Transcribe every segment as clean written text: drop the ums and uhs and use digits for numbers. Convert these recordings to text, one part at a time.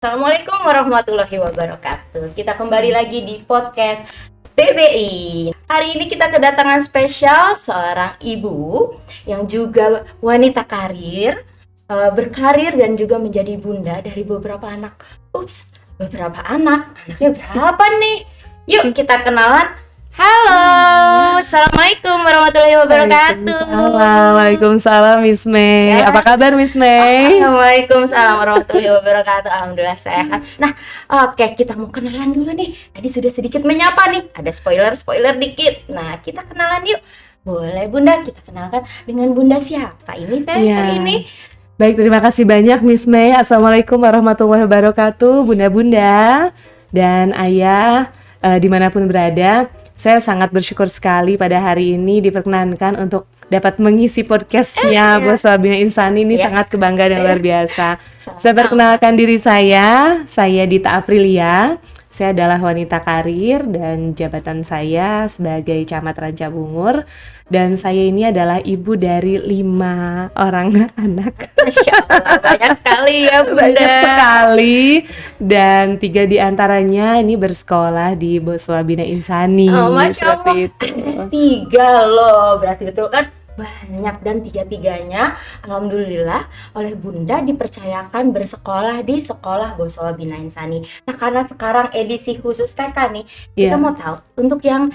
Assalamualaikum warahmatullahi wabarakatuh. Kita kembali lagi di podcast BBI. Hari ini kita kedatangan spesial seorang ibu yang juga wanita karir, berkarir dan juga menjadi bunda dari beberapa anak. Beberapa anak? Anaknya berapa nih? Yuk kita kenalan. Halo, Assalamualaikum warahmatullahi wabarakatuh. Waalaikumsalam Miss May. Ya. Apa kabar Miss May? Waalaikumsalam warahmatullahi wabarakatuh. Alhamdulillah sehat. Nah, oke, kita mau kenalan dulu nih. Tadi sudah sedikit menyapa nih. Ada spoiler dikit. Nah, kita kenalan yuk. Boleh Bunda, kita kenalkan dengan Bunda siapa ini hari ini? Baik, terima kasih banyak Miss May. Assalamualaikum warahmatullahi wabarakatuh, Bunda-bunda dan ayah dimanapun berada. Saya sangat bersyukur sekali pada hari ini diperkenankan untuk dapat mengisi podcastnya Bos Wabina Insani. Ini sangat kebanggaan dan luar biasa. Saya perkenalkan diri saya Dita Aprilia. Saya adalah wanita karir dan jabatan saya sebagai Camat Ranca Bungur. Dan saya ini adalah ibu dari 5 orang anak. Masya Allah, banyak sekali ya Bunda. Banyak sekali. Dan 3 diantaranya ini bersekolah di Bos Wabina Insani. Oh, Masya Allah, itu. ada 3 loh. Berarti betul kan? Banyak, dan 3-tiganya alhamdulillah oleh Bunda dipercayakan bersekolah di sekolah Bos Wabina Insani. Nah, karena sekarang edisi khusus TK nih, kita mau tahu untuk yang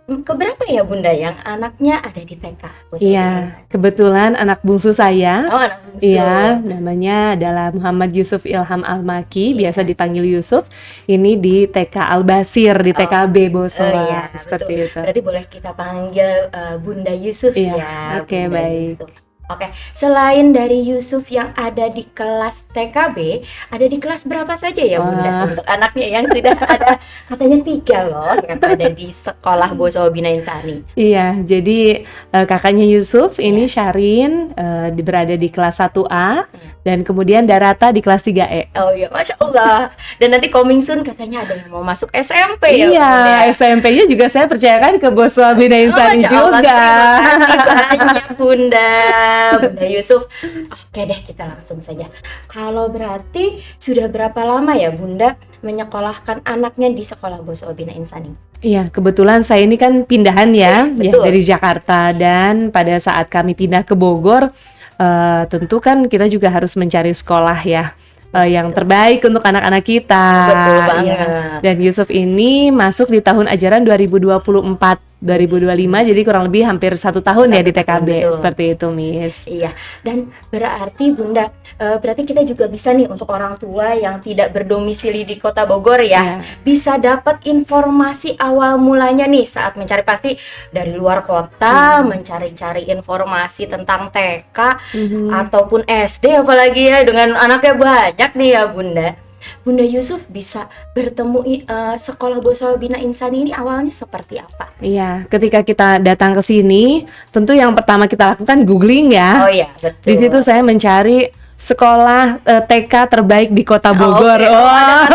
keberapa ya Bunda yang anaknya ada di TK Bos Wabina Insani? Kebetulan anak bungsu saya. Oh, anak bungsu. Iya, namanya adalah Muhammad Yusuf Ilham Al-Maki, biasa dipanggil Yusuf. Ini di TK Al-Basir, di TKB Bosowa, seperti betul. itu. Berarti boleh kita panggil Bunda Yusuf ya. Oke, Bunda baik. Yusuf. Oke, selain dari Yusuf yang ada di kelas TKB, ada di kelas berapa saja ya Bunda? Untuk anaknya yang sudah ada katanya 3 loh yang ada di sekolah Bos Wabina Insani. Iya, jadi kakaknya Yusuf ini Syarin berada di kelas 1A dan kemudian Darata di kelas 3E. Oh iya, Masya Allah. Dan nanti coming soon katanya ada yang mau masuk SMP ya Iya, Bunda. SMP-nya juga saya percayakan ke Bos Wabina Insani Masya Allah, juga. terima kasih banyak Bunda Yusuf. Oke deh, kita langsung saja. Kalau berarti sudah berapa lama ya Bunda menyekolahkan anaknya di sekolah Bos Wabina Insani? Iya, kebetulan saya ini kan pindahan ya Betul. dari Jakarta, dan pada saat kami pindah ke Bogor, tentu kan kita juga harus mencari sekolah ya yang terbaik untuk anak-anak kita. Betul banget. Ya. Dan Yusuf ini masuk di tahun ajaran 2024-2025, jadi kurang lebih hampir 1 tahun ya di TKB. Betul. Seperti itu, Miss. Iya, dan berarti Bunda, berarti kita juga bisa nih untuk orang tua yang tidak berdomisili di Kota Bogor ya, bisa dapat informasi awal mulanya nih saat mencari, pasti dari luar kota mencari-cari informasi tentang TK ataupun SD apalagi ya, dengan anaknya banyak nih ya Bunda. Bunda Yusuf bisa bertemu sekolah Bos Wabina Insani ini awalnya seperti apa? Iya, ketika kita datang ke sini, tentu yang pertama kita lakukan googling ya. Oh iya, betul. Di situ saya mencari sekolah TK terbaik di Kota Bogor. Oke.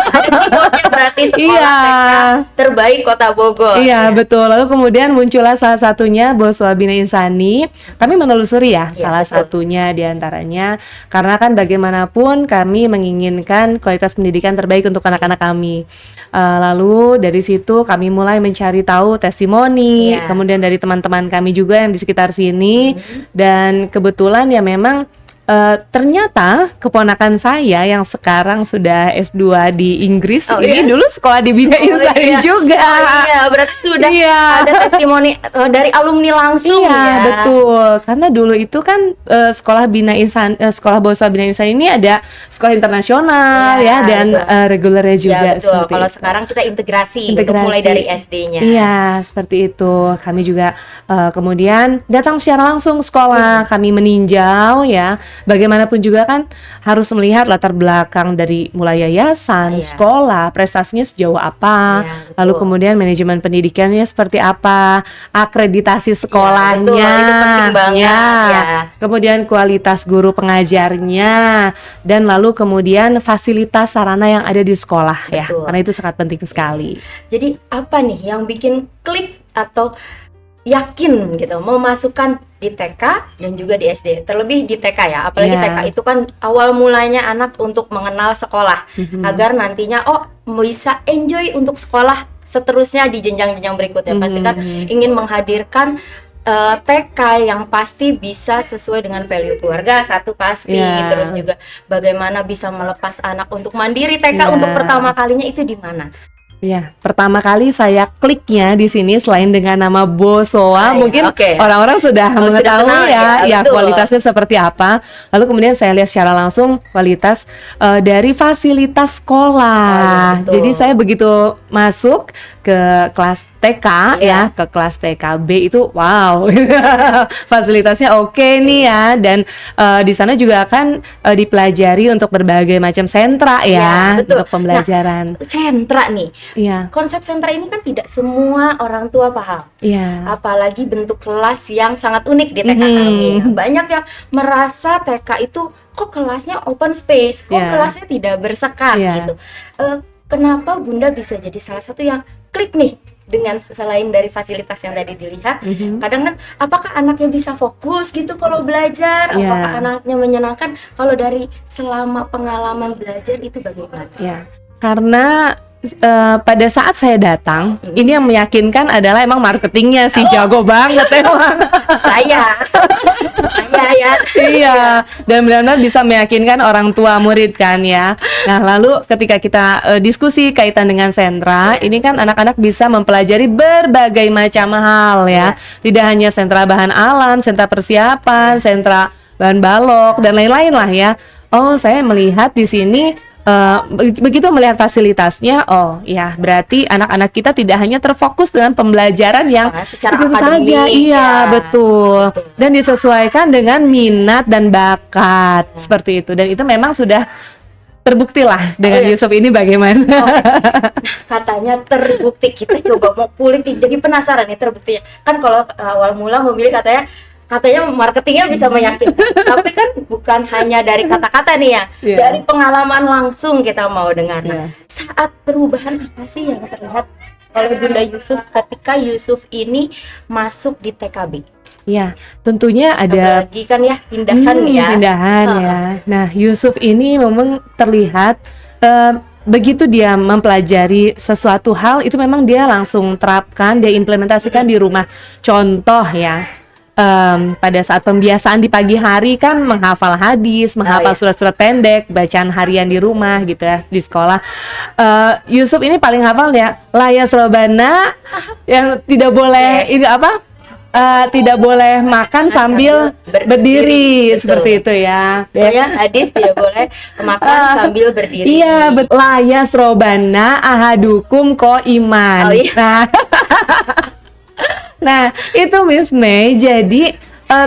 Ada keywordnya berarti sekolah TK terbaik Kota Bogor. Iya, betul. Lalu kemudian muncullah salah satunya Bos Wabina Insani. Kami menelusuri ya, salah satunya diantaranya, karena kan bagaimanapun kami menginginkan kualitas pendidikan terbaik untuk anak-anak kami. Lalu dari situ kami mulai mencari tahu testimoni, kemudian dari teman-teman kami juga yang di sekitar sini, dan kebetulan ya memang ternyata keponakan saya yang sekarang sudah S2 di Inggris ini dulu sekolah di Bina Insani juga. Oh iya, berarti sudah ada testimoni dari alumni langsung ya. Betul. Karena dulu itu kan sekolah Bina Insani, sekolah Bos Wabina Insani ini ada sekolah internasional dan regulernya juga. Betul. Kalau sekarang kita integrasi untuk mulai dari SD-nya. Iya, seperti itu. Kami juga kemudian datang secara langsung sekolah, kami meninjau ya. Bagaimanapun juga kan harus melihat latar belakang dari mulai yayasan, sekolah, prestasinya sejauh apa, lalu kemudian manajemen pendidikannya seperti apa, akreditasi sekolahnya, betul, itu penting banget, kemudian kualitas guru pengajarnya, dan lalu kemudian fasilitas sarana yang ada di sekolah ya, karena itu sangat penting sekali. Jadi apa nih yang bikin klik atau yakin gitu memasukkan di TK dan juga di SD, terlebih di TK ya, apalagi TK itu kan awal mulanya anak untuk mengenal sekolah, agar nantinya bisa enjoy untuk sekolah seterusnya di jenjang-jenjang berikutnya. Pasti kan ingin menghadirkan TK yang pasti bisa sesuai dengan value keluarga satu pasti, terus juga bagaimana bisa melepas anak untuk mandiri TK untuk pertama kalinya itu di mana? Ya, pertama kali saya kliknya di sini selain dengan nama Bosowa, mungkin orang-orang sudah mengetahui ya kualitasnya seperti apa. Lalu kemudian saya lihat secara langsung kualitas dari fasilitas sekolah. Jadi saya begitu masuk ke kelas TK ya, ke kelas TKB itu wow, fasilitasnya oke nih ya, dan di sana juga akan dipelajari untuk berbagai macam sentra ya, untuk pembelajaran. Nah, sentra nih. Konsep sentra ini kan tidak semua orang tua paham. Apalagi bentuk kelas yang sangat unik di TK kami. Banyak yang merasa TK itu kok kelasnya open space, kok kelasnya tidak bersekat gitu. Kenapa Bunda bisa jadi salah satu yang klik nih dengan selain dari fasilitas yang tadi dilihat, kadang kan apakah anaknya bisa fokus gitu kalau belajar, apakah anaknya menyenangkan, kalau dari selama pengalaman belajar itu bagaimana? Karena pada saat saya datang, ini yang meyakinkan adalah emang marketingnya sih jago banget emang. saya ya. Iya, dan benar-benar bisa meyakinkan orang tua murid kan ya. Nah, lalu ketika kita diskusi kaitan dengan sentra, ini kan anak-anak bisa mempelajari berbagai macam hal ya. Tidak hanya sentra bahan alam, sentra persiapan, sentra bahan balok dan lain-lain lah ya. Saya melihat di sini begitu melihat fasilitasnya, berarti anak-anak kita tidak hanya terfokus dengan pembelajaran yang secara akademik saja, betul, dan disesuaikan dengan minat dan bakat seperti itu, dan itu memang sudah terbukti lah dengan Yusuf ini bagaimana. Katanya terbukti, kita coba mau kulik nih, jadi penasaran nih terbuktinya. Kan kalau awal mula memilih katanya marketingnya bisa meyakinkan, tapi kan bukan hanya dari kata-kata nih ya, dari pengalaman langsung kita mau dengar. Saat perubahan apa sih yang terlihat oleh Bunda Yusuf ketika Yusuf ini masuk di TKB? Ya, tentunya ada apalagi kan ya pindahan ya. Nah, Yusuf ini memang terlihat begitu dia mempelajari sesuatu hal itu memang dia langsung terapkan, dia implementasikan di rumah. Contoh ya, pada saat pembiasaan di pagi hari kan menghafal hadis, menghafal surat-surat pendek, bacaan harian di rumah gitu ya, di sekolah. Yusuf ini paling hafal ya, layas robana, yang tidak boleh ini apa? Tidak boleh makan sambil berdiri. Seperti itu ya. Hadis tidak boleh makan sambil berdiri. Iya, layas robana ahadukum ko iman. Nah, itu Miss May. Jadi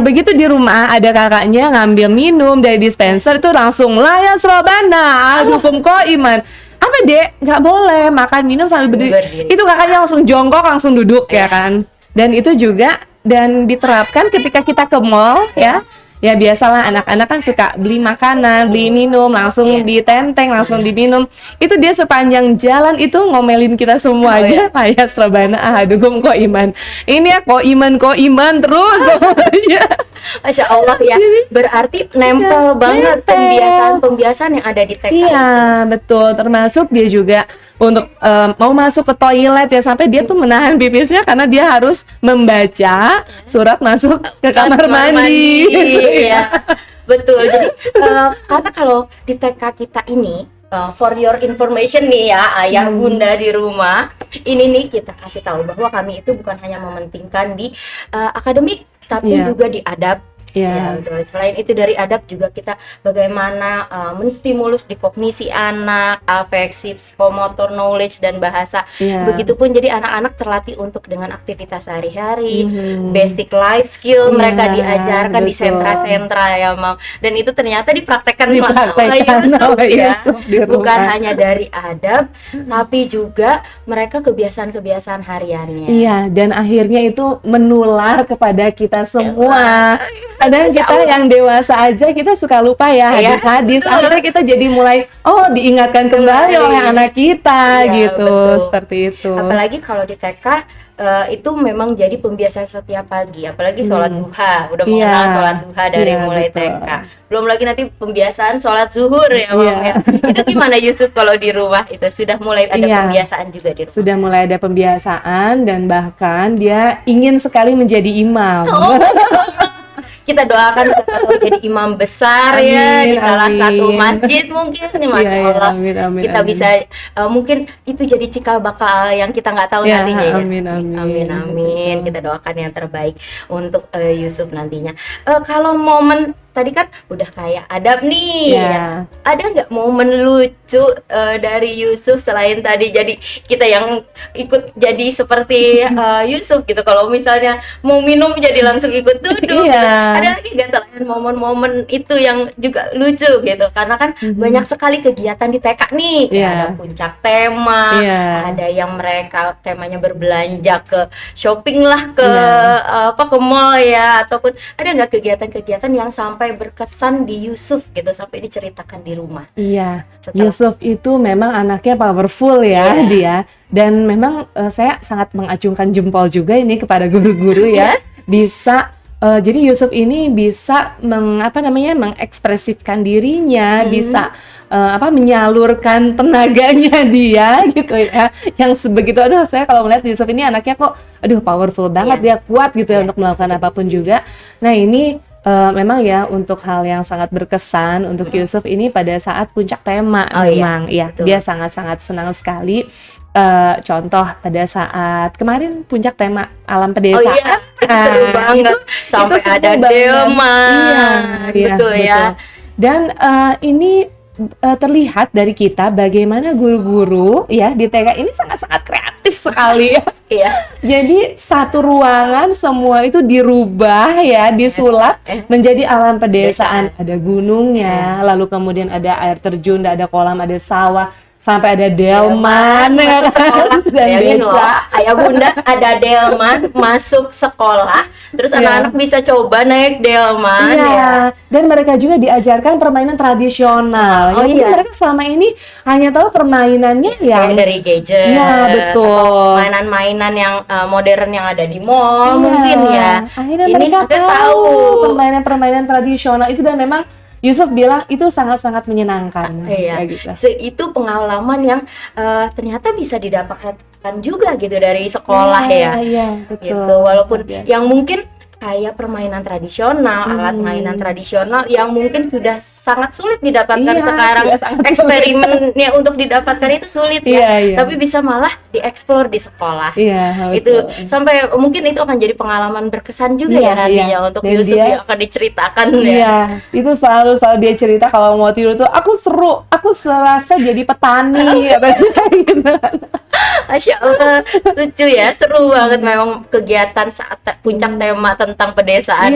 begitu di rumah ada kakaknya ngambil minum dari dispenser itu langsung layas robana ahadukum ko iman. Apa Dek? Nggak boleh makan minum sambil berdiri. Itu kakaknya langsung jongkok, langsung duduk ya kan. Dan itu juga dan diterapkan ketika kita ke mall ya. Ya biasalah anak-anak kan suka beli makanan, beli minum, langsung ditenteng, langsung diminum. Itu dia sepanjang jalan itu ngomelin kita semua aja. Layas robana ahadukum ko iman. Ini ya ko iman terus. Masya Allah ya. Berarti nempel banget pembiasaan yang ada di TK. Iya, betul. Termasuk dia juga untuk mau masuk ke toilet ya, sampai dia tuh menahan pipisnya karena dia harus membaca surat masuk ke kamar mandi. Iya, betul. Jadi karena kalau di TK kita ini, for your information nih ya, ayah bunda di rumah, ini nih kita kasih tahu bahwa kami itu bukan hanya mementingkan di akademik, tapi juga di adab. Ya, betul. Selain itu dari adab juga kita bagaimana menstimulus di kognisi anak, afeksi, psikomotor, knowledge dan bahasa. Begitupun jadi anak-anak terlatih untuk dengan aktivitas sehari-hari, basic life skill mereka diajarkan di sentra-sentra ya, Mam. Dan itu ternyata dipraktekkan Yusuf ya. Bukan hanya dari adab, tapi juga mereka kebiasaan-kebiasaan hariannya. Iya, dan akhirnya itu menular kepada kita semua. kadang kita yang dewasa aja kita suka lupa ya, hadis-hadis. Akhirnya kita jadi mulai diingatkan kembali oleh anak kita gitu, betul. seperti itu. Apalagi kalau di TK itu memang jadi pembiasaan setiap pagi, apalagi sholat duha, udah mengenal sholat duha dari mulai betul. TK. Belum lagi nanti pembiasaan sholat zuhur ya, Mam ya. Itu gimana Yusuf kalau di rumah itu sudah mulai ada pembiasaan juga di rumah? Sudah mulai ada pembiasaan dan bahkan dia ingin sekali menjadi imam. Kita doakan siapa tahu jadi imam besar ya di salah satu masjid mungkin, Masya Allah. Kita bisa mungkin itu jadi cikal bakal yang kita nggak tahu nantinya ya. Amin. Kita doakan yang terbaik untuk Yusuf nantinya. Kalau momen tadi kan udah kayak adab nih, ya. Ada nggak momen lucu dari Yusuf selain tadi jadi kita yang ikut jadi seperti Yusuf gitu? Kalau misalnya mau minum jadi langsung ikut duduk. Ada lagi nggak selain momen-momen itu yang juga lucu gitu? Karena kan banyak sekali kegiatan di TK nih, ada puncak tema, ada yang mereka temanya berbelanja ke shopping lah ke mall ya, ataupun ada nggak kegiatan-kegiatan yang sampai berkesan di Yusuf gitu, sampai diceritakan di rumah? Yusuf itu memang anaknya powerful ya dia, dan memang saya sangat mengacungkan jempol juga ini kepada guru-guru ya, bisa jadi Yusuf ini bisa mengekspresifkan dirinya, bisa menyalurkan tenaganya dia gitu ya. Yang sebegitu, saya kalau melihat Yusuf ini anaknya kok powerful banget, dia kuat gitu ya untuk melakukan apapun juga. Nah ini memang ya untuk hal yang sangat berkesan untuk Yusuf ini pada saat puncak tema, memang dia sangat-sangat senang sekali. Contoh pada saat kemarin puncak tema alam pedesaan, itu seru banget, sampai itu ada delman, betul ya. Dan ini terlihat dari kita bagaimana guru-guru ya di TK ini sangat-sangat kreatif sekali ya. Jadi satu ruangan semua itu dirubah ya, disulap menjadi alam pedesaan. Ada gunungnya, lalu kemudian ada air terjun, ada kolam, ada sawah, sampai ada delman masuk sekolah. Bayangin loh, ayah bunda ada delman masuk sekolah, terus anak-anak bisa coba naik delman dan mereka juga diajarkan permainan tradisional. Mereka selama ini hanya tahu permainannya yang dari gadget, betul, mainan-mainan yang modern yang ada di mall mungkin ya. Akhirnya mereka tahu permainan-permainan tradisional itu, dan memang Yusuf bilang itu sangat-sangat menyenangkan. Gitu. Itu pengalaman yang ternyata bisa didapatkan juga gitu dari sekolah betul. Gitu. Walaupun yang mungkin kayak permainan tradisional, alat mainan tradisional yang mungkin sudah sangat sulit didapatkan sekarang. Eksperimennya untuk didapatkan itu sulit tapi bisa malah dieksplor di sekolah. Itu sampai mungkin itu akan jadi pengalaman berkesan juga nantinya untuk dan Yusuf yang akan diceritakan itu selalu dia cerita kalau mau tidur tuh aku serasa jadi petani gitu. Masya Allah, lucu ya, seru banget memang kegiatan saat puncak tema tentang pedesaan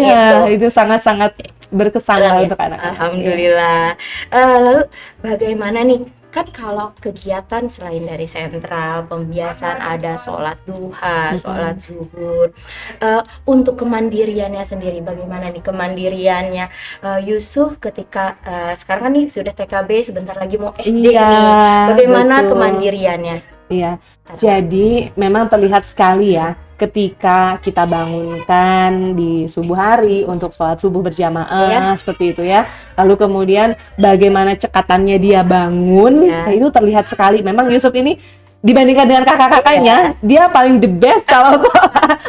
itu sangat-sangat berkesan untuk anak-anak. Alhamdulillah. Lalu bagaimana nih? Kan kalau kegiatan selain dari sentra pembiasaan ada sholat duha, sholat zuhur, untuk kemandiriannya sendiri bagaimana nih kemandiriannya Yusuf ketika sekarang kan nih sudah TKB, sebentar lagi mau SD nih, bagaimana kemandiriannya? Jadi memang terlihat sekali ya ketika kita bangunkan di subuh hari untuk sholat subuh berjamaah seperti itu ya. Lalu kemudian bagaimana cekatannya dia bangun, itu terlihat sekali. Memang Yusuf ini dibandingkan dengan kakak-kakaknya, dia paling the best kalau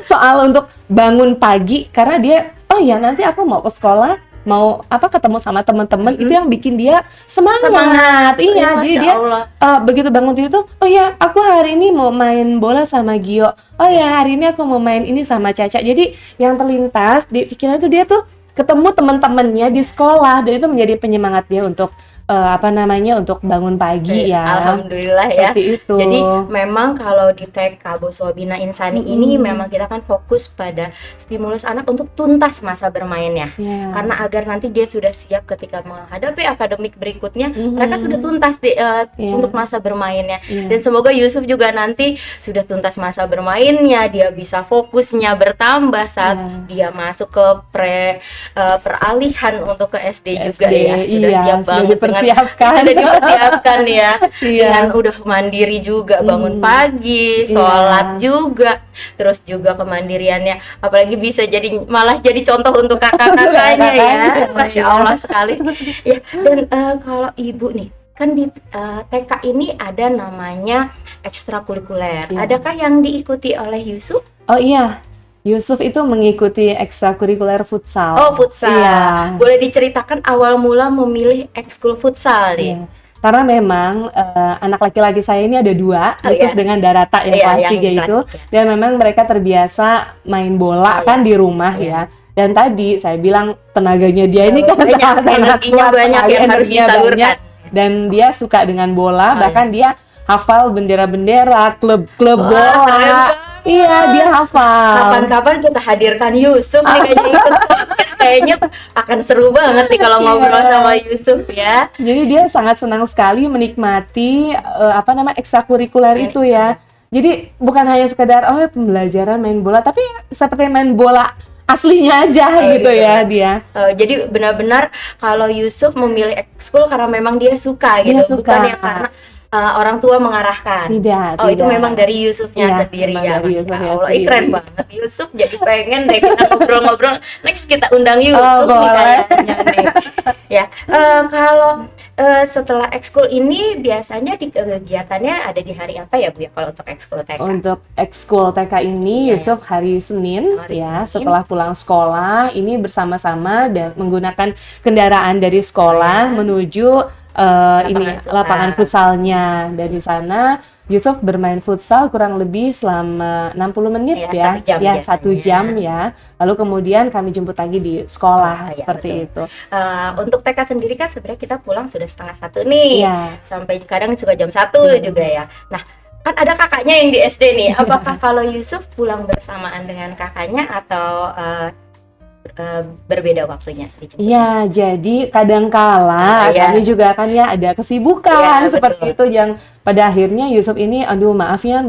soal untuk bangun pagi, karena dia nanti aku mau ke sekolah, mau ketemu sama teman-teman, itu yang bikin dia semangat. Jadi dia begitu bangun tidur tuh, aku hari ini mau main bola sama Gio, hari ini aku mau main ini sama Caca. Jadi yang terlintas di pikiran itu dia tuh ketemu teman-temannya di sekolah, dan itu menjadi penyemangat dia untuk untuk bangun pagi ya. Alhamdulillah ya. Seperti itu. Jadi memang kalau di TK Boswa Bina Insani ini memang kita kan fokus pada stimulus anak untuk tuntas masa bermainnya. Karena agar nanti dia sudah siap ketika menghadapi akademik berikutnya, mereka sudah tuntas untuk masa bermainnya. Dan semoga Yusuf juga nanti sudah tuntas masa bermainnya, dia bisa fokusnya bertambah saat dia masuk ke peralihan untuk ke SD juga ya. Sudah siap banget sudah dipersiapkan ya. Dengan udah mandiri juga, bangun pagi, sholat juga, terus juga kemandiriannya, apalagi bisa malah jadi contoh untuk kakak-kakaknya ya. Masya Allah sekali ya. Dan kalau ibu nih kan di TK ini ada namanya ekstrakurikuler. Adakah yang diikuti oleh Yusuf? Oh iya, Yusuf itu mengikuti ekstrakurikuler futsal. Oh, futsal. Iya. Boleh diceritakan awal mula memilih ekskul futsal nih? Iya. Karena memang anak laki-laki saya ini ada 2, Yusuf dengan Darata yang kelas 3 itu. Dan memang mereka terbiasa main bola di rumah ya. Dan tadi saya bilang tenaganya dia ini kan energinya banyak yang harus disalurkan. Dan dia suka dengan bola, bahkan dia hafal bendera-bendera, klub-klub bola. Iya, dia hafal. Kapan-kapan kita hadirkan Yusuf nih kayaknya ikut podcast, kayaknya akan seru banget nih kalau ngobrol sama Yusuf ya. Jadi dia sangat senang sekali menikmati ekstrakurikuler itu ya. Jadi bukan hanya sekedar pembelajaran main bola, tapi seperti main bola aslinya aja gitu ya dia. Jadi benar-benar kalau Yusuf memilih ekskul karena memang dia suka gitu, bukan yang karena orang tua mengarahkan. Tidak. Itu memang dari Yusufnya sendiri ya. Masya Allah, keren banget Yusuf. Jadi pengen deh kita ngobrol-ngobrol. Next kita undang Yusuf nih kayaknya nih. Ya, kalau setelah ekskul ini biasanya kegiatannya ada di hari apa ya Bu ya kalau untuk ekskul TK? Untuk ekskul TK ini Yusuf hari Senin setelah pulang sekolah ini bersama-sama dan menggunakan kendaraan dari sekolah menuju lapangan futsalnya. Dari sana Yusuf bermain futsal kurang lebih selama 60 menit ya, 1 jam ya. Lalu kemudian kami jemput lagi di sekolah seperti itu. Untuk TK sendiri kan sebenarnya kita pulang sudah 12:30 nih, sampai kadang juga jam 1 juga ya. Nah, kan ada kakaknya yang di SD nih. Apakah kalau Yusuf pulang bersamaan dengan kakaknya atau berbeda waktunya? Iya, jadi kadangkala kami juga kan ada kesibukan seperti itu yang pada akhirnya Yusuf ini, aduh maaf ya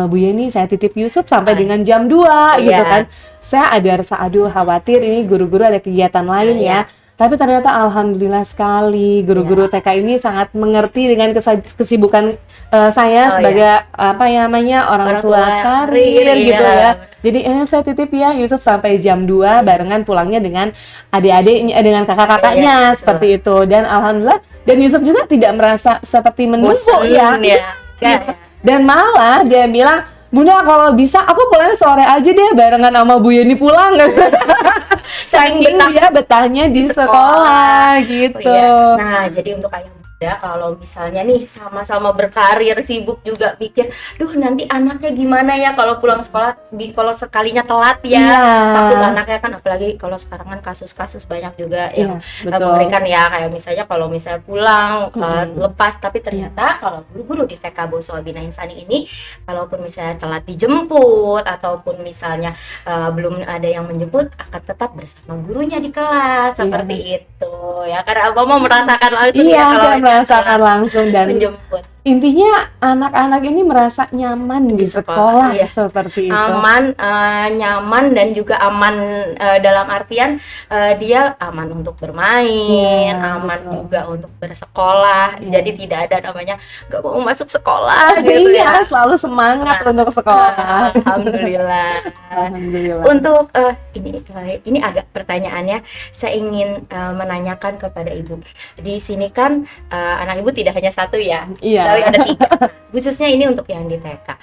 Bu Yeni, saya titip Yusuf sampai dengan jam 2 gitu kan. Saya ada rasa khawatir ini guru-guru ada kegiatan lain ya. Tapi ternyata alhamdulillah sekali guru-guru TK ini sangat mengerti dengan kesibukan saya sebagai orang tua karir gitu ya. Jadi saya titip ya Yusuf sampai jam 2 barengan pulangnya dengan adik-adiknya, dengan kakak-kakaknya seperti itu. Dan alhamdulillah, dan Yusuf juga tidak merasa seperti menumpuk ya. Dan malah dia bilang, Bunda kalau bisa aku pulangnya sore aja deh barengan sama Bu Yeni pulang. Saking dia betahnya di sekolah gitu. Nah, jadi untuk ayah bunda kalau misalnya nih sama-sama berkarir sibuk juga pikir, duh nanti anaknya gimana ya kalau pulang sekolah, kalau sekalinya telat ya. Takut anaknya kan, apalagi kalau sekarang kan kasus-kasus banyak juga yang memberikan ya, kayak misalnya kalau misalnya pulang lepas, tapi ternyata kalau guru-guru di TK Boswa Bina Insani ini kalaupun misalnya telat dijemput ataupun misalnya belum ada yang menjemput, akan tetap bersama gurunya di kelas seperti itu ya. Karena Abang mau merasakan langsung ya kalau merasakan langsung dan menjemput. Intinya anak-anak ini merasa nyaman di sekolah seperti itu. Nyaman dan juga aman dalam artian dia aman untuk bermain, aman juga untuk bersekolah. Jadi tidak ada namanya gak mau masuk sekolah gitu ya. Selalu semangat untuk sekolah. Alhamdulillah. Untuk ini agak pertanyaannya, saya ingin menanyakan kepada Ibu. Di sini kan anak Ibu tidak hanya satu ya. Tapi ada 3, khususnya ini untuk yang di TK.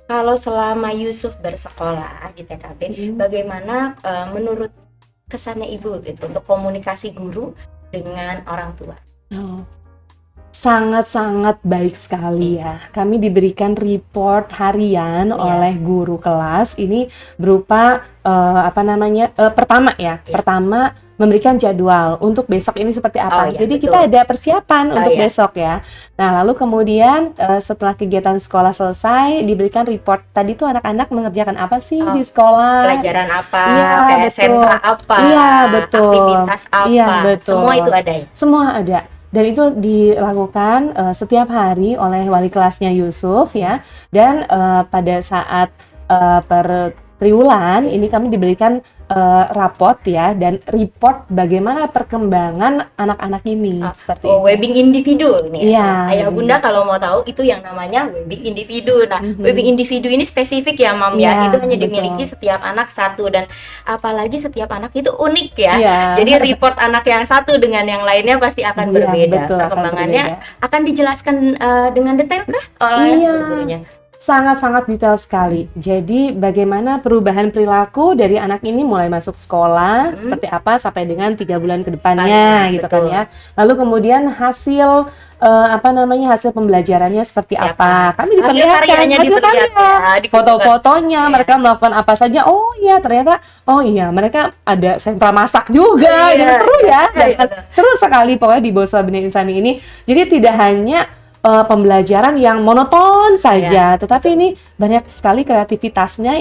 Kalau selama Yusuf bersekolah di TKB, bagaimana menurut kesannya Ibu gitu untuk komunikasi guru dengan orang tua? Sangat-sangat baik sekali ya. Kami diberikan report harian oleh guru kelas. Ini berupa pertama ya. Pertama memberikan jadwal untuk besok ini seperti apa. Jadi betul. kita ada persiapan untuk besok ya. Nah, lalu kemudian setelah kegiatan sekolah selesai diberikan report. Tadi tuh anak-anak mengerjakan apa sih di sekolah? Pelajaran apa? Iya, kayak sentra apa? Iya, betul. Aktivitas apa? Iya, betul. Semua itu ada ya? Semua ada. Dan itu dilakukan setiap hari oleh wali kelasnya Yusuf ya. Dan pada saat per triwulan ini kami diberikan raport ya dan report bagaimana perkembangan anak-anak ini seperti itu. Webbing individu nih. Iya. Ayah bunda kalau mau tahu itu yang namanya webbing individu. Nah, webbing individu ini spesifik ya, Mam ya. Itu hanya dimiliki setiap anak satu dan apalagi setiap anak itu unik ya. Jadi report anak yang satu dengan yang lainnya pasti akan berbeda. Betul, perkembangannya akan dijelaskan dengan detail kah oleh gurunya? Sangat-sangat detail sekali. Jadi bagaimana perubahan perilaku dari anak ini mulai masuk sekolah seperti apa sampai dengan 3 bulan ke depannya gitu kan ya. Lalu kemudian hasil hasil pembelajarannya seperti apa. Kami diperlihatkan hasil karya, foto-fotonya, mereka melakukan apa saja. Oh iya, ternyata mereka ada sentra masak juga. Seru ya. Seru sekali pokoknya di Boswa Bina Insani ini. Jadi tidak hanya pembelajaran yang monoton saja, tetapi ini banyak sekali kreativitasnya,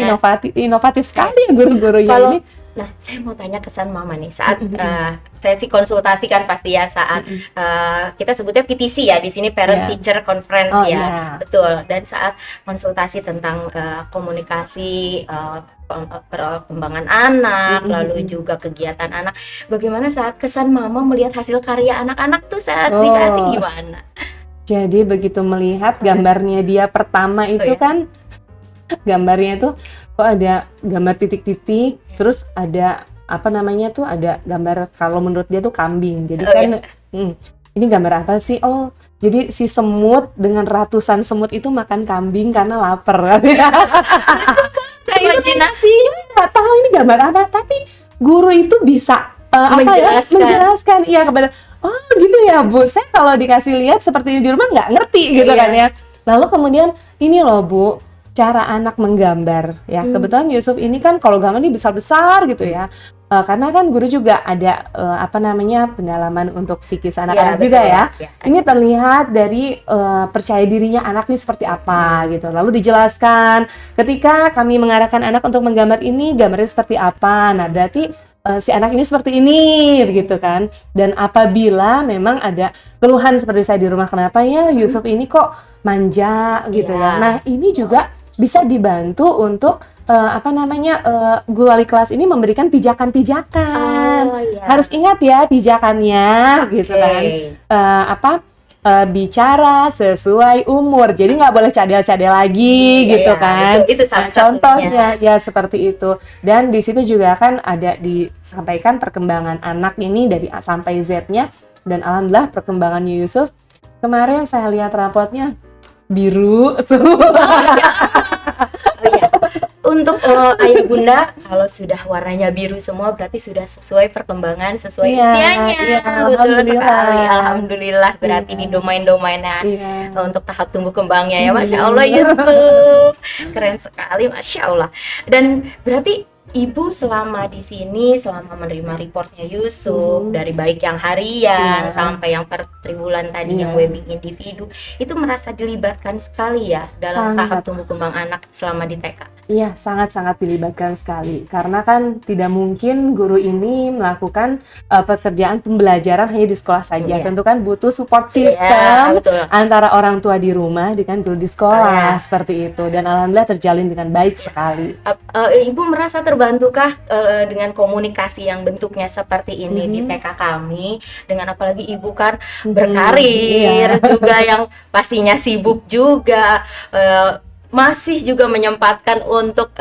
inovatif sekali guru-gurunya ini. Nah, saya mau tanya kesan Mama nih saat sesi konsultasi kan pasti ya saat kita sebutnya PTC ya di sini Parent Teacher Conference betul. Dan saat konsultasi tentang komunikasi perkembangan anak, lalu juga kegiatan anak, bagaimana saat kesan Mama melihat hasil karya anak-anak tuh saat dikasih gimana? Jadi begitu melihat gambarnya dia pertama itu kan gambarnya tuh kok ada gambar titik-titik, terus ada ada gambar kalau menurut dia tuh kambing. Jadi ini gambar apa sih? Oh, jadi si semut dengan ratusan semut itu makan kambing karena lapar. Imajinasi. Nggak tahu ini gambar apa, tapi guru itu bisa menjelaskan kepada gitu ya Bu, saya kalau dikasih lihat seperti ini di rumah nggak ngerti gitu kan ya. Lalu kemudian ini loh Bu, cara anak menggambar ya. Kebetulan Yusuf ini kan kalau gambar ini besar-besar gitu ya. Karena kan guru juga ada pendalaman untuk psikis anak-anak juga ya. Ini terlihat dari percaya dirinya anak ini seperti apa gitu. Lalu dijelaskan ketika kami mengarahkan anak untuk menggambar ini, gambarnya seperti apa. Nah, berarti si anak ini seperti ini begitu kan. Dan apabila memang ada keluhan seperti saya di rumah, kenapa ya Yusuf ini kok manja gitu ya. Nah, ini juga bisa dibantu untuk guru wali kelas ini memberikan pijakan-pijakan. Harus ingat ya pijakannya gitu kan. Bicara sesuai umur, jadi nggak boleh cadel-cadel lagi gitu kan. Itu salah contohnya ya seperti itu. Dan di situ juga kan ada disampaikan perkembangan anak ini dari A sampai Z-nya. Dan alhamdulillah perkembangannya Yusuf kemarin saya lihat rapotnya biru semua. Untuk ayah bunda, kalau sudah warnanya biru semua berarti sudah sesuai perkembangan, sesuai usianya. Betul sekali. Alhamdulillah berarti di domain-domainnya untuk tahap tumbuh kembangnya ya. Masya Allah Yusuf, keren sekali, Masya Allah. Dan berarti Ibu selama di sini, selama menerima reportnya Yusuf, dari baik yang harian sampai yang per triwulan tadi yang webbing individu, itu merasa dilibatkan sekali ya dalam tahap tumbuh kembang anak selama di TK? Iya, sangat-sangat dilibatkan sekali. Karena kan tidak mungkin guru ini melakukan pekerjaan pembelajaran hanya di sekolah saja. Tentu kan butuh support system antara orang tua di rumah dengan guru di sekolah seperti itu. Dan alhamdulillah terjalin dengan baik sekali. Ibu merasa terbantukah dengan komunikasi yang bentuknya seperti ini di TK kami, dengan apalagi ibu kan berkarir juga yang pastinya sibuk juga, masih juga menyempatkan untuk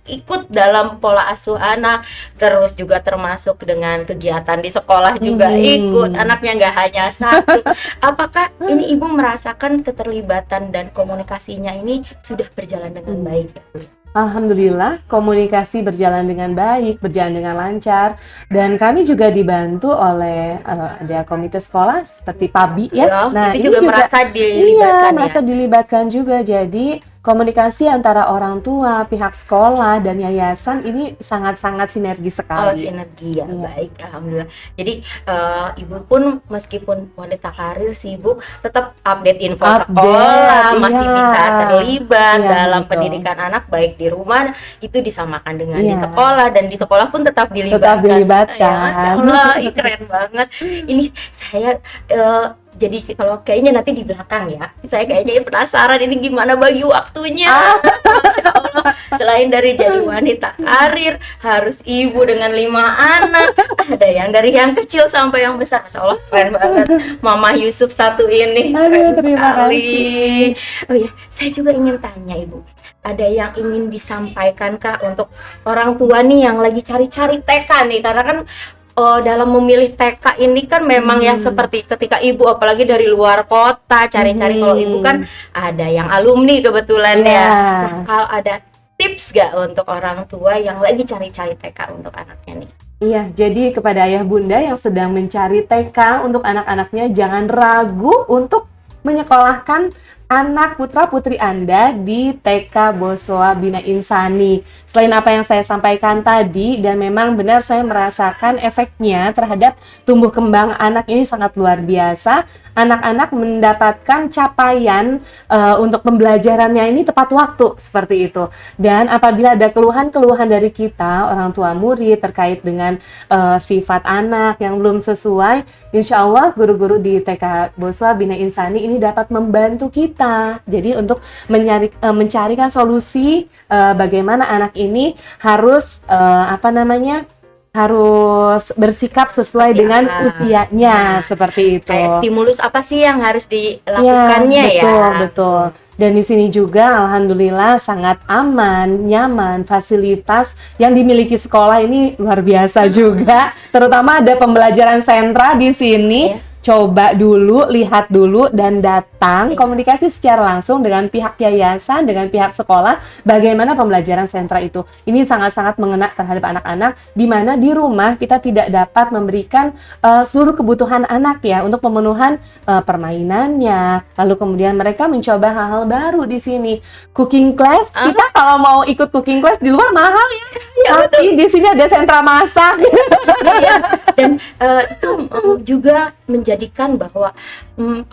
ikut dalam pola asuh anak, terus juga termasuk dengan kegiatan di sekolah juga ikut, anaknya nggak hanya satu. Apakah ini ibu merasakan keterlibatan dan komunikasinya ini sudah berjalan dengan baik ya? Alhamdulillah, komunikasi berjalan dengan baik, berjalan dengan lancar, dan kami juga dibantu oleh ada komite sekolah seperti PABI ya. Ya, Nah, itu ini juga juga merasa iya, dilibatkan ya. merasa dilibatkan juga. Jadi komunikasi antara orang tua, pihak sekolah, dan yayasan ini sangat-sangat sinergi Oh, sekali. sinergi ya, Iya. baik, alhamdulillah. Jadi ibu pun meskipun wanita karir sibuk, tetap update info Update, sekolah, masih iya, bisa terlibat iya dalam betul, pendidikan anak baik di rumah itu disamakan dengan di iya, sekolah, dan di sekolah pun tetap tetap dilibatkan. Ya, Masya dilibatkan. Allah, ih, keren banget. Ini saya jadi kalau kayaknya nanti di belakang ya, saya kayaknya penasaran ini gimana bagi waktunya. Masya Allah, selain dari jadi wanita karir, harus ibu dengan 5 anak, ada yang dari yang kecil sampai yang besar. Masya Allah, keren banget Mama Yusuf satu ini, Aduh, keren terima sekali. kasih. Oh ya, saya juga ingin tanya Ibu, ada yang ingin disampaikan Kak untuk orang tua nih yang lagi cari-cari TK nih, karena kan dalam memilih TK ini kan memang ya seperti ketika ibu apalagi dari luar kota cari-cari, kalau ibu kan ada yang alumni kebetulan Iya. ya. Nah, kalau ada tips gak untuk orang tua yang lagi cari-cari TK untuk anaknya nih? Iya, jadi kepada ayah bunda yang sedang mencari TK untuk anak-anaknya, jangan ragu untuk menyekolahkan anak putra putri Anda di TK Boswa Bina Insani. Selain apa yang saya sampaikan tadi, dan memang benar saya merasakan efeknya terhadap tumbuh kembang anak ini sangat luar biasa. Anak-anak mendapatkan capaian untuk pembelajarannya ini tepat waktu seperti itu. Dan apabila ada keluhan-keluhan dari kita orang tua murid terkait dengan sifat anak yang belum sesuai, insya Allah guru-guru di TK Boswa Bina Insani ini dapat membantu kita. Jadi untuk mencarikan solusi bagaimana anak ini harus harus bersikap sesuai Seperti dengan apa? usianya, Nah, seperti itu. Kayak stimulus apa sih yang harus Iya, dilakukannya ya? betul, betul. Dan di sini juga alhamdulillah sangat aman, nyaman, fasilitas yang dimiliki sekolah ini luar biasa juga. Terutama ada pembelajaran sentra di sini. Iya. Coba dulu, lihat dulu, dan datang komunikasi secara langsung dengan pihak yayasan, dengan pihak sekolah, bagaimana pembelajaran sentra itu. Ini sangat-sangat mengena terhadap anak-anak, di mana di rumah kita tidak dapat memberikan seluruh kebutuhan anak ya, untuk pemenuhan permainannya, lalu kemudian mereka mencoba hal-hal baru di sini. Cooking class, kita kalau mau ikut cooking class di luar mahal ya, Iya, tapi di sini ada sentra masak. Iya, dan itu juga menjadikan bahwa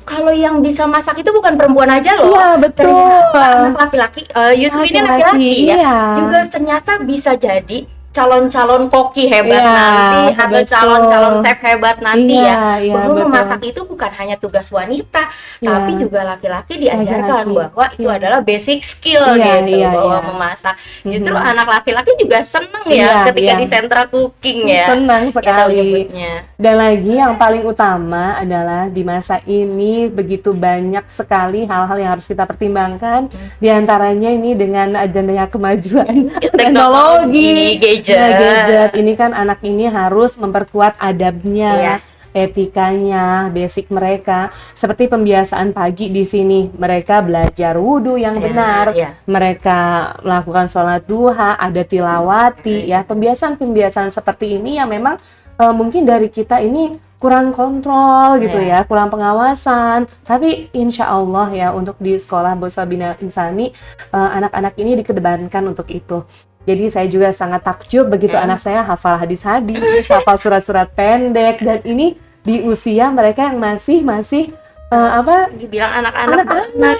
kalau yang bisa masak itu bukan perempuan aja loh. Iya, betul. Ternyata anak laki-laki, Yusuf ini laki-laki ya, iya. juga ternyata bisa jadi calon-calon koki hebat Iya, nanti, atau betul. calon-calon chef hebat nanti Iya, iya, bahwa betul. memasak itu bukan hanya tugas wanita, Iya. tapi juga laki-laki diajarkan Laki-laki. bahwa itu Iya. adalah basic skill Iya, gitu, iya, bahwa iya. memasak. Justru Mhm. anak laki-laki juga seneng ya Iya, ketika iya. di sentra cooking ya. Senang Kita sekali. menyebutnya. Dan lagi yang paling utama adalah di masa ini begitu banyak sekali hal-hal yang harus kita pertimbangkan. Di antaranya ini dengan adanya kemajuan teknologi, gadget. Nah, gadget ini kan anak ini harus memperkuat adabnya. Iya. Etikanya, basic mereka, seperti pembiasaan pagi di sini, mereka belajar wudhu yang Iya, benar, iya. mereka melakukan sholat duha, ada tilawati, ya pembiasaan-pembiasaan seperti ini yang memang mungkin dari kita ini kurang kontrol gitu Iya. ya, kurang pengawasan. Tapi insya Allah ya untuk di sekolah Boswa Bina Insani anak-anak ini dikedepankan untuk itu. Jadi saya juga sangat takjub begitu anak saya hafal hadis-hadis, hafal surat-surat pendek, dan ini di usia mereka yang masih Dibilang anak-anak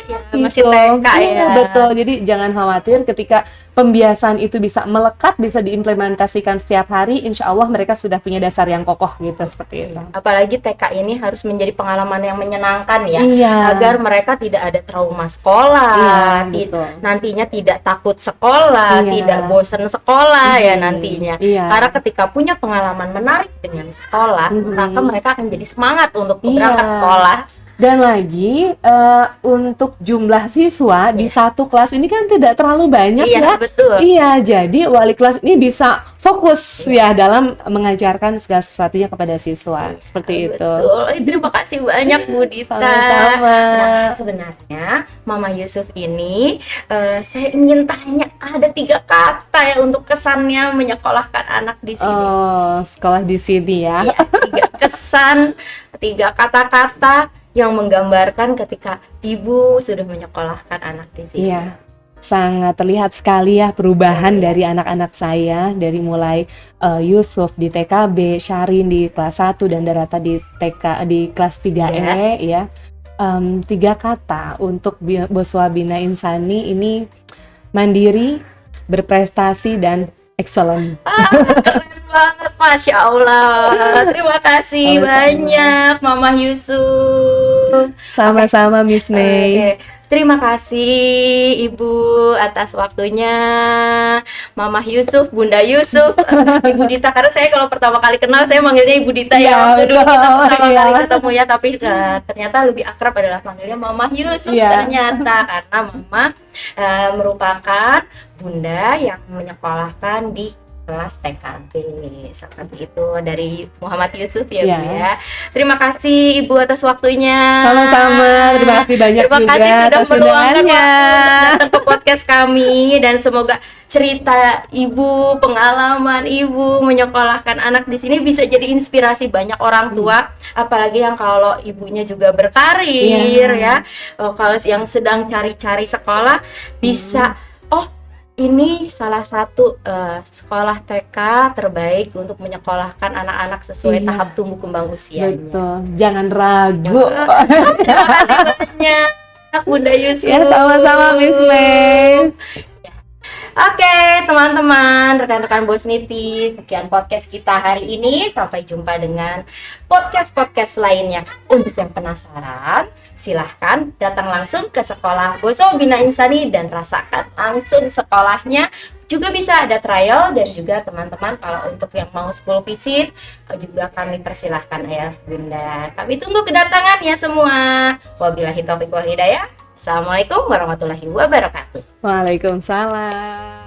ya, masih gitu. TK ya. Iya, betul. Jadi jangan khawatir ketika pembiasaan itu bisa melekat, bisa diimplementasikan setiap hari, insya Allah mereka sudah punya dasar yang kokoh gitu, seperti itu. Apalagi TK ini harus menjadi pengalaman yang menyenangkan ya, Iya. agar mereka tidak ada trauma sekolah, Iya, betul. nantinya tidak takut sekolah, Iya. tidak bosan sekolah ya nantinya. Iya. Karena ketika punya pengalaman menarik dengan sekolah, Mhm. maka mereka akan jadi semangat untuk Iya. berangkat sekolah. Dan lagi untuk jumlah siswa di satu kelas ini kan tidak terlalu banyak ya. Betul. Iya, jadi wali kelas ini bisa fokus ya dalam mengajarkan segala sesuatunya kepada siswa. Seperti itu. Betul. Terima kasih banyak Bu Dita. Sama-sama. Nah, sebenarnya Mama Yusuf ini saya ingin tanya, ada 3 kata ya untuk kesannya menyekolahkan anak di sini. Oh, sekolah di sini ya. Iya, 3 kesan, 3 kata-kata yang menggambarkan ketika ibu sudah menyekolahkan anak di sini. Iya, sangat terlihat sekali ya perubahan dari anak-anak saya, dari mulai Yusuf di TKB, Syarin di kelas 1 dan Darata di kelas 3E ya. 3 kata untuk Boswa Bina Insani ini: mandiri, berprestasi, dan excellent. Keren banget, Masya Allah. Terima kasih banyak Mama Yusuf. Sama-sama Miss May. Terima kasih Ibu atas waktunya. Mama Yusuf, Bunda Yusuf, Ibu Dita. Karena saya kalau pertama kali kenal saya manggilnya Ibu Dita ya, waktu dulu kita pertama kali ketemu ya. Tapi ternyata lebih akrab adalah panggilnya Mama Yusuf ternyata, karena Mama merupakan Bunda yang menyekolahkan di kelas TKB seperti itu, dari Muhammad Yusuf ya Bu ya. Terima kasih Ibu atas waktunya. Sama-sama, terima kasih banyak terima juga kasih sudah atas meluangkan undangannya. waktu untuk datang ke podcast kami, dan semoga cerita Ibu, pengalaman Ibu menyekolahkan anak di sini bisa jadi inspirasi banyak orang tua, apalagi yang kalau ibunya juga berkarir ya. Kalau yang sedang cari-cari sekolah bisa ini salah satu sekolah TK terbaik untuk menyekolahkan anak-anak sesuai tahap tumbuh kembang usianya. Betul, jangan ragu. Terima kasih banyak Bunda Yusuf. Ya, sama-sama Miss May. Oke, teman-teman, rekan-rekan Bosniti, sekian podcast kita hari ini. Sampai jumpa dengan podcast-podcast lainnya. Untuk yang penasaran, silahkan datang langsung ke sekolah Boswa Bina Insani dan rasakan langsung sekolahnya. Juga bisa ada trial, dan juga teman-teman kalau untuk yang mau school visit juga kami persilahkan ya Bunda. Kami tunggu kedatangannya semua. Wabillahi taufiq wal hidayah. Assalamualaikum warahmatullahi wabarakatuh. Waalaikumsalam.